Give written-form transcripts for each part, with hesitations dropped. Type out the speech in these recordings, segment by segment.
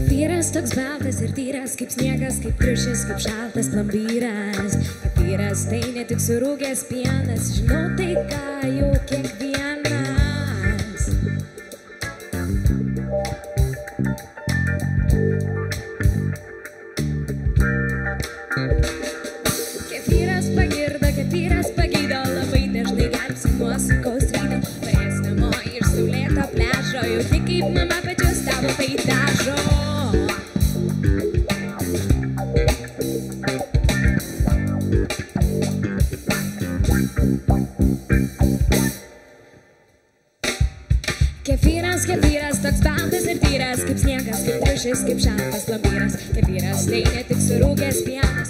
Vyras toks baltas ir tyras, kaip sniegas, kaip triušis, kaip šaltas plombyras. Kaip vyras tai ne tik surūgęs pienas, žinau tai ką jau kiekvienas. Kaip vyras pagirdo, kaip vyras pagydo, labai dažnai gelbsi nuo sunkaus ryto. Parės namo iš saulėto pliažo, jau tik kaip mama pačios tavo tai dažo. Kefyras toks baltas ir tyras, kaip sniegas, kaip triušis, kaip šaltas plombyras. Kefyras tai ne tik surūgęs pienas,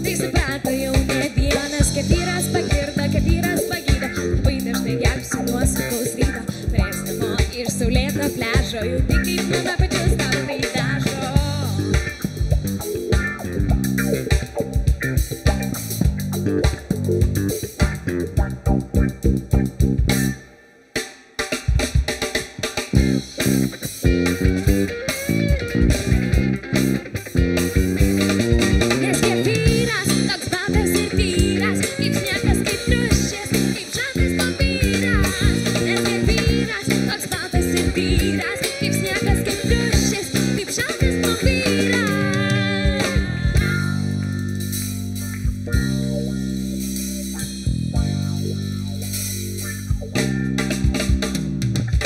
tai suprato jau ne vienas. Kefyras pagirdo, kefyras pagydo, labai dažnai gelbsi nuo sunkaus ryto. Parės namo iš saulėto pliažo, jau tik kaip mama pačios tau tai dažo.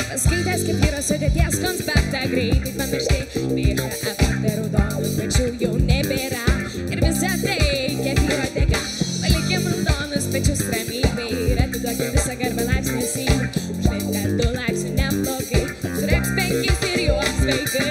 Paskaitęs kefyro sudėties konspektą, greitai pamirštai mėžą efektą raudonų pečių jau nebėra. Ir visa tai kefyro dėka, palikim raudonus pečius ramybei ir atiduokim visą garbę laipsnių įsijų. Užtai, kad 2 laipsnių neblogai, sureks 5 ir juos vaikai.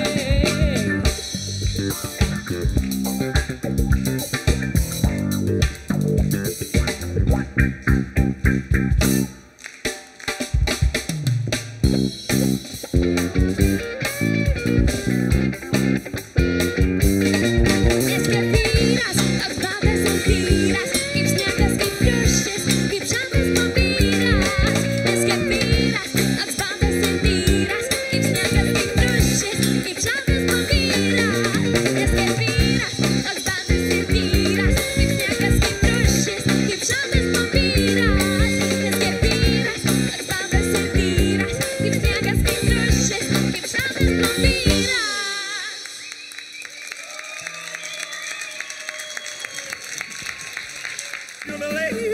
Jubilee!